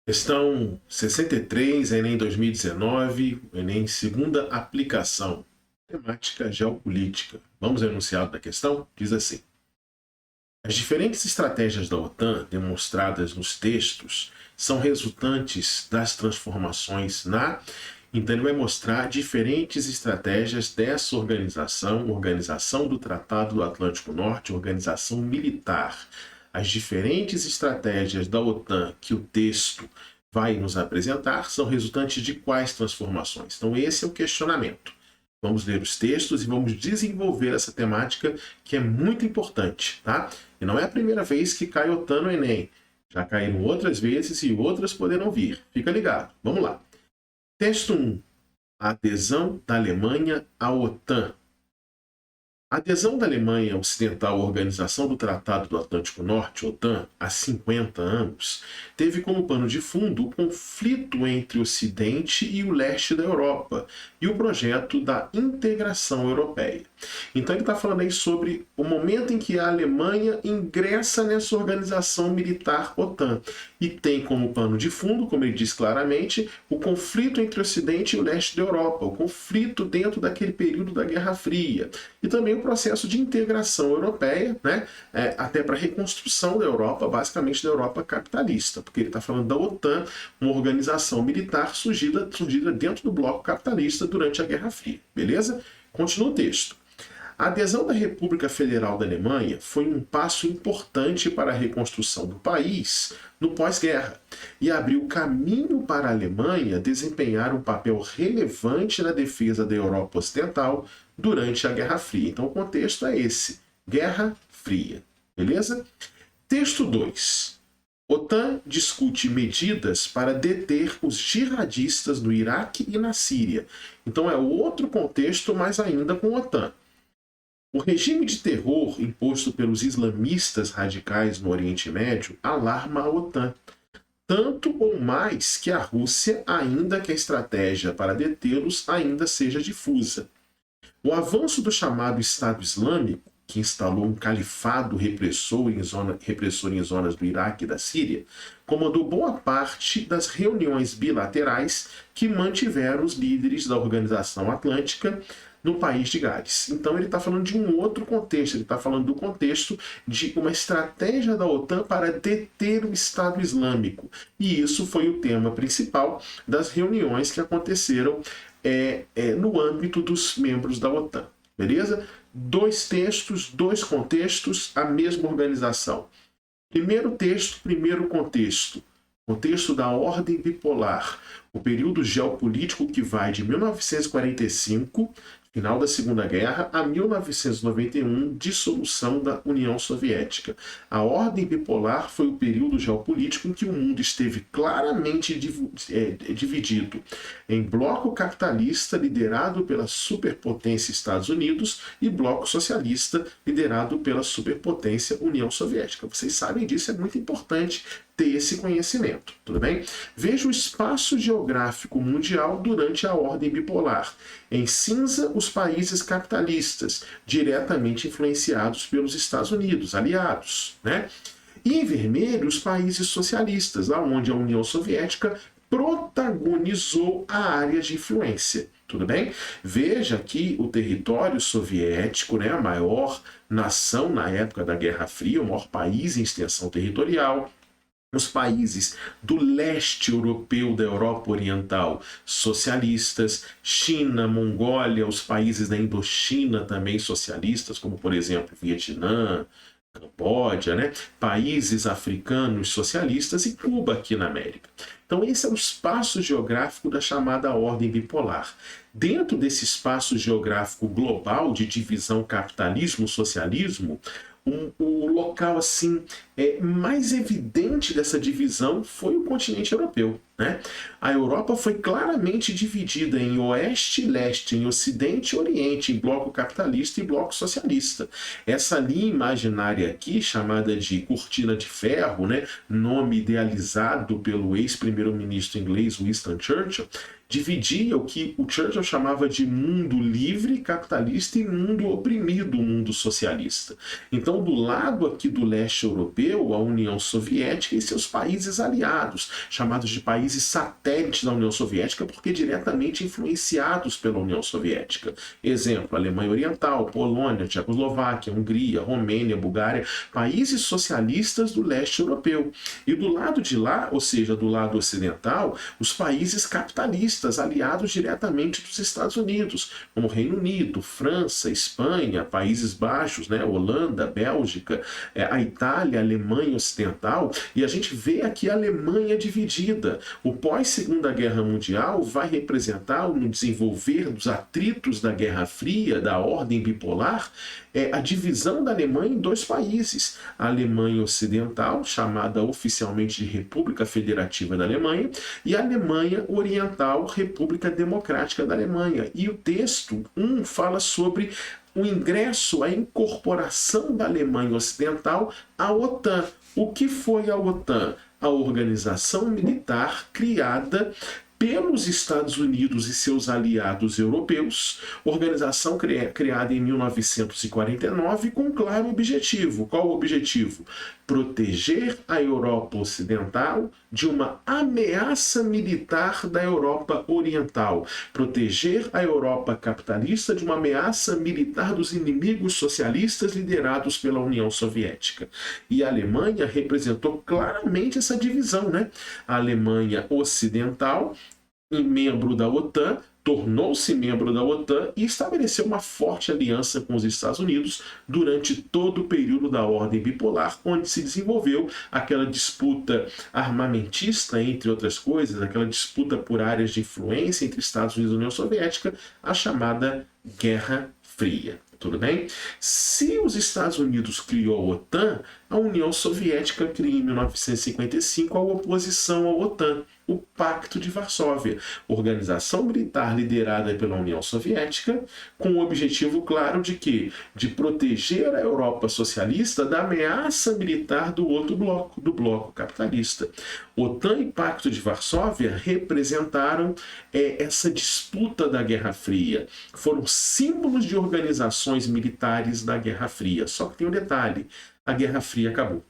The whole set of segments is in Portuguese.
Questão 63, Enem 2019, Enem segunda aplicação. Temática geopolítica. Vamos ao enunciado da questão? Diz assim: as diferentes estratégias da OTAN demonstradas nos textos são resultantes das transformações na... Então ele vai mostrar diferentes estratégias dessa organização do Tratado do Atlântico Norte, organização militar. As diferentes estratégias da OTAN que o texto vai nos apresentar são resultantes de quais transformações? Então esse é o questionamento. Vamos ler os textos e vamos desenvolver essa temática que é muito importante, tá? E não é a primeira vez que cai OTAN no Enem. Já caíram outras vezes e outras poderão vir. Fica ligado. Vamos lá. Texto 1. A adesão da Alemanha à OTAN. A adesão da Alemanha Ocidental à Organização do Tratado do Atlântico Norte, OTAN, há 50 anos, teve como pano de fundo o conflito entre o Ocidente e o leste da Europa e o projeto da integração europeia. Então ele está falando aí sobre o momento em que a Alemanha ingressa nessa organização militar OTAN e tem como pano de fundo, como ele diz claramente, o conflito entre o Ocidente e o leste da Europa, o conflito dentro daquele período da Guerra Fria e também o processo de integração europeia, né, até para a reconstrução da Europa, basicamente da Europa capitalista, porque ele está falando da OTAN, uma organização militar surgida dentro do bloco capitalista durante a Guerra Fria, beleza? Continua o texto. A adesão da República Federal da Alemanha foi um passo importante para a reconstrução do país no pós-guerra e abriu caminho para a Alemanha desempenhar um papel relevante na defesa da Europa Ocidental durante a Guerra Fria. Então o contexto é esse, Guerra Fria, beleza? Texto 2. OTAN discute medidas para deter os jihadistas no Iraque e na Síria. Então é outro contexto, mas ainda com OTAN. O regime de terror imposto pelos islamistas radicais no Oriente Médio alarma a OTAN, tanto ou mais que a Rússia, ainda que a estratégia para detê-los ainda seja difusa. O avanço do chamado Estado Islâmico, que instalou um califado repressor em zonas do Iraque e da Síria, comandou boa parte das reuniões bilaterais que mantiveram os líderes da Organização Atlântica no país de Gales. Então ele está falando de um outro contexto, ele está falando do contexto de uma estratégia da OTAN para deter o Estado Islâmico. E isso foi o tema principal das reuniões que aconteceram no âmbito dos membros da OTAN. Beleza? Dois textos, dois contextos, a mesma organização. Primeiro texto, primeiro contexto. Contexto da ordem bipolar, o período geopolítico que vai de 1945, final da Segunda Guerra, a 1991, dissolução da União Soviética. A ordem bipolar foi o período geopolítico em que o mundo esteve claramente dividido em bloco capitalista, liderado pela superpotência Estados Unidos, e bloco socialista, liderado pela superpotência União Soviética. Vocês sabem disso, é muito importante ter esse conhecimento, tudo bem? Veja o espaço geográfico mundial durante a ordem bipolar. Em cinza, os países capitalistas, diretamente influenciados pelos Estados Unidos, aliados, né? E em vermelho, os países socialistas, onde a União Soviética protagonizou a área de influência. Tudo bem? Veja que o território soviético, né, a maior nação na época da Guerra Fria, o maior país em extensão territorial, os países do leste europeu da Europa Oriental socialistas, China, Mongólia, os países da Indochina também socialistas, como por exemplo Vietnã, Camboja, né? Países africanos socialistas e Cuba aqui na América. Então esse é o espaço geográfico da chamada ordem bipolar. Dentro desse espaço geográfico global de divisão capitalismo-socialismo, o local assim mais evidente dessa divisão foi o continente europeu, né? A Europa foi claramente dividida em oeste e leste, em ocidente e oriente, em bloco capitalista e bloco socialista. Essa linha imaginária aqui, chamada de cortina de ferro, né? Nome idealizado pelo ex-primeiro-ministro inglês Winston Churchill, dividia o que o Churchill chamava de mundo livre capitalista e mundo oprimido, mundo socialista. Então, do lado aqui do leste europeu, a União Soviética e seus países aliados, chamados de países satélites da União Soviética, porque diretamente influenciados pela União Soviética. Exemplo, Alemanha Oriental, Polônia, Tchecoslováquia, Hungria, Romênia, Bulgária, países socialistas do leste europeu. E do lado de lá, ou seja, do lado ocidental, os países capitalistas aliados diretamente dos Estados Unidos, como Reino Unido, França, Espanha, Países Baixos, né, Holanda, Bélgica, a Itália, a Alemanha Ocidental, e a gente vê aqui a Alemanha dividida. O pós-Segunda Guerra Mundial vai representar, no desenvolver dos atritos da Guerra Fria, da ordem bipolar, a divisão da Alemanha em dois países. A Alemanha Ocidental, chamada oficialmente de República Federativa da Alemanha, e a Alemanha Oriental, República Democrática da Alemanha. E o texto fala sobre o ingresso, a incorporação da Alemanha Ocidental à OTAN. O que foi a OTAN? A organização militar criada pelos Estados Unidos e seus aliados europeus, organização criada em 1949 com um claro objetivo. Qual o objetivo? Proteger a Europa Ocidental de uma ameaça militar da Europa Oriental. Proteger a Europa capitalista de uma ameaça militar dos inimigos socialistas liderados pela União Soviética. E a Alemanha representou claramente essa divisão, né? A Alemanha Ocidental, membro da OTAN, tornou-se membro da OTAN e estabeleceu uma forte aliança com os Estados Unidos durante todo o período da ordem bipolar, onde se desenvolveu aquela disputa armamentista, entre outras coisas, aquela disputa por áreas de influência entre Estados Unidos e União Soviética, a chamada Guerra Fria. Tudo bem? Se os Estados Unidos criou a OTAN, a União Soviética cria em 1955 a oposição à OTAN, o Pacto de Varsóvia, organização militar liderada pela União Soviética, com o objetivo claro de quê? De proteger a Europa socialista da ameaça militar do outro bloco, do bloco capitalista. OTAN e Pacto de Varsóvia representaram essa disputa da Guerra Fria. Foram símbolos de organizações militares da Guerra Fria. Só que tem um detalhe: a Guerra Fria acabou.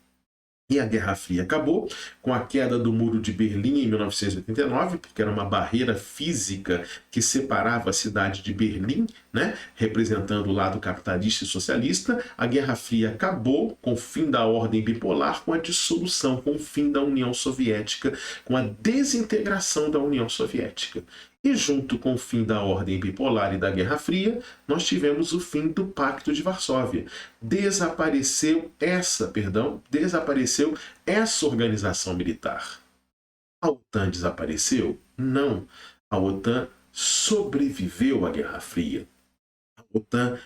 E a Guerra Fria acabou com a queda do Muro de Berlim em 1989, porque era uma barreira física que separava a cidade de Berlim, né, representando o lado capitalista e socialista. A Guerra Fria acabou com o fim da ordem bipolar, com a dissolução, com o fim da União Soviética, com a desintegração da União Soviética. E junto com o fim da ordem bipolar e da Guerra Fria, nós tivemos o fim do Pacto de Varsóvia. Desapareceu essa organização militar. A OTAN desapareceu? Não. A OTAN sobreviveu à Guerra Fria. A OTAN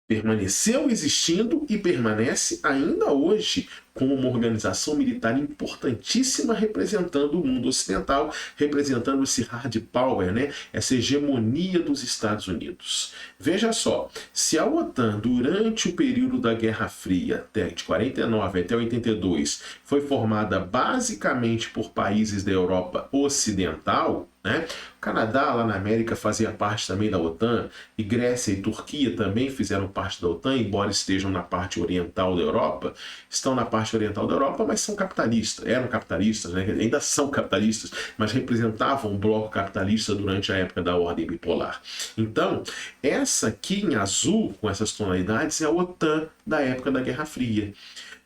permaneceu existindo e permanece ainda hoje como uma organização militar importantíssima, representando o mundo ocidental, representando esse hard power, né? Essa hegemonia dos Estados Unidos. Veja só, se a OTAN, durante o período da Guerra Fria, de 49 até 82, foi formada basicamente por países da Europa Ocidental, né? O Canadá, lá na América, fazia parte também da OTAN, e Grécia e Turquia também fizeram parte da OTAN, embora estejam na parte oriental da Europa, estão na parte oriental da Europa, mas são capitalistas, eram capitalistas, né? Ainda são capitalistas, mas representavam o bloco capitalista durante a época da ordem bipolar. Então, essa aqui em azul, com essas tonalidades, é a OTAN da época da Guerra Fria.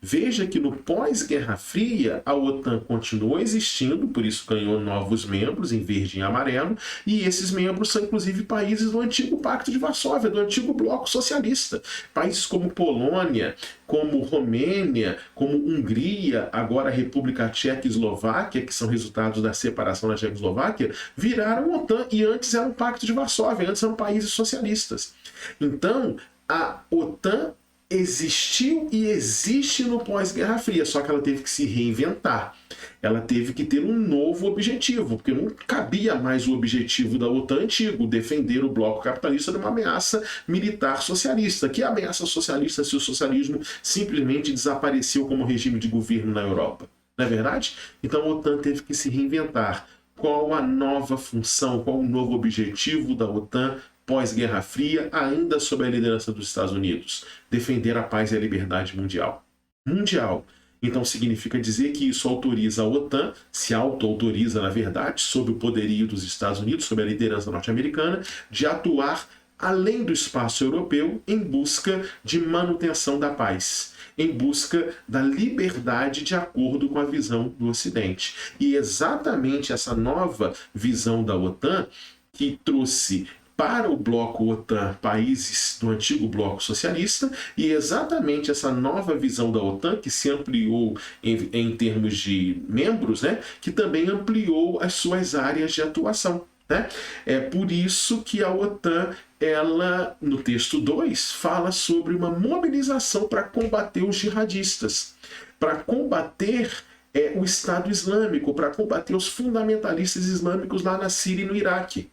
Veja que no pós-Guerra Fria, a OTAN continuou existindo, por isso ganhou novos membros em verde e amarelo, e esses membros são inclusive países do antigo Pacto de Varsóvia, do antigo bloco socialista. Países como Polônia, como Romênia, como Hungria, agora a República Tcheca e Eslováquia, que são resultados da separação da Tchecoslováquia, viraram OTAN e antes eram Pacto de Varsóvia, antes eram países socialistas. Então, a OTAN existiu e existe no pós-Guerra Fria, só que ela teve que se reinventar. Ela teve que ter um novo objetivo, porque não cabia mais o objetivo da OTAN antigo, defender o bloco capitalista de uma ameaça militar socialista. Que ameaça socialista se o socialismo simplesmente desapareceu como regime de governo na Europa? Não é verdade? Então a OTAN teve que se reinventar. qual a nova função, qual o novo objetivo da OTAN pós-Guerra Fria, ainda sob a liderança dos Estados Unidos? Defender a paz e a liberdade mundial. Mundial. Então significa dizer que isso autoriza a OTAN, se auto-autoriza, na verdade, sob o poderio dos Estados Unidos, sob a liderança norte-americana, de atuar além do espaço europeu em busca de manutenção da paz, em busca da liberdade de acordo com a visão do Ocidente. E exatamente essa nova visão da OTAN que trouxe para o bloco OTAN países do antigo bloco socialista, e exatamente essa nova visão da OTAN, que se ampliou em termos de membros, né, que também ampliou as suas áreas de atuação. Né? É por isso que a OTAN, ela, no texto 2, fala sobre uma mobilização para combater os jihadistas, para combater o Estado Islâmico, para combater os fundamentalistas islâmicos lá na Síria e no Iraque.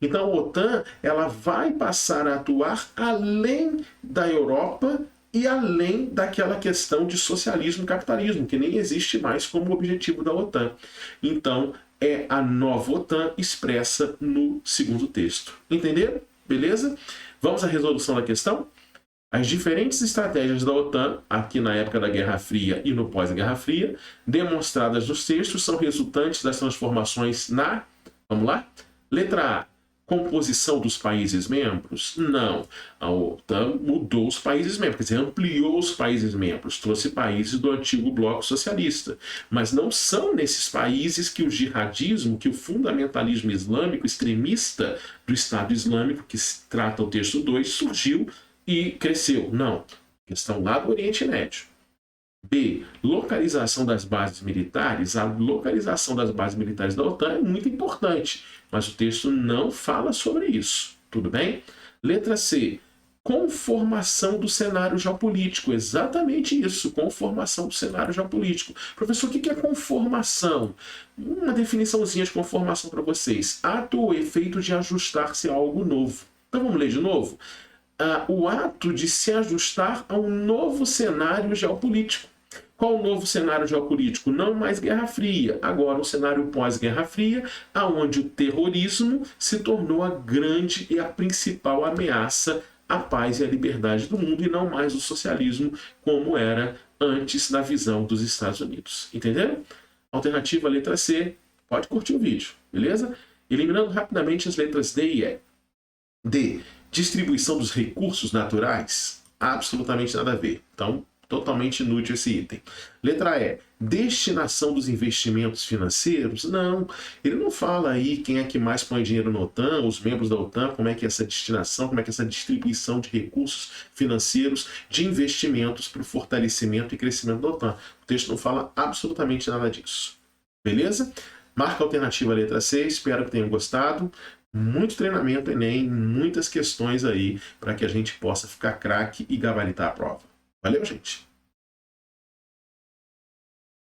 Então a OTAN, ela vai passar a atuar além da Europa e além daquela questão de socialismo e capitalismo, que nem existe mais como objetivo da OTAN. Então, é a nova OTAN expressa no segundo texto. Entenderam? Beleza? Vamos à resolução da questão? As diferentes estratégias da OTAN, aqui na época da Guerra Fria e no pós-Guerra Fria, demonstradas nos textos, são resultantes das transformações na... Vamos lá? Letra A. Composição dos países membros? Não. A OTAN mudou os países membros, quer dizer, ampliou os países membros, trouxe países do antigo bloco socialista. Mas não são nesses países que o jihadismo, que o fundamentalismo islâmico extremista do Estado Islâmico, que se trata o texto 2, surgiu e cresceu. Não. Questão lá do Oriente Médio. B. Localização das bases militares. A localização das bases militares da OTAN é muito importante, mas o texto não fala sobre isso. Tudo bem? Letra C. Conformação do cenário geopolítico. Exatamente isso, conformação do cenário geopolítico. Professor, o que é conformação? Uma definiçãozinha de conformação para vocês. Ato ou efeito de ajustar-se a algo novo. Então vamos ler de novo? O ato de se ajustar a um novo cenário geopolítico. Qual o novo cenário geopolítico? Não mais Guerra Fria, agora um cenário pós-Guerra Fria, onde o terrorismo se tornou a grande e a principal ameaça à paz e à liberdade do mundo, e não mais o socialismo como era antes da visão dos Estados Unidos. Entenderam? Alternativa letra C, pode curtir o vídeo, beleza? Eliminando rapidamente as letras D e E. D. Distribuição dos recursos naturais? Absolutamente nada a ver. Então, totalmente inútil esse item. Letra E. Destinação dos investimentos financeiros? Não. Ele não fala aí quem é que mais põe dinheiro na OTAN, os membros da OTAN, como é que é essa destinação, como é que é essa distribuição de recursos financeiros, de investimentos para o fortalecimento e crescimento da OTAN. O texto não fala absolutamente nada disso. Beleza? Marca a alternativa letra C. Espero que tenham gostado. Muito treinamento Enem, muitas questões aí para que a gente possa ficar craque e gabaritar a prova. Valeu, gente!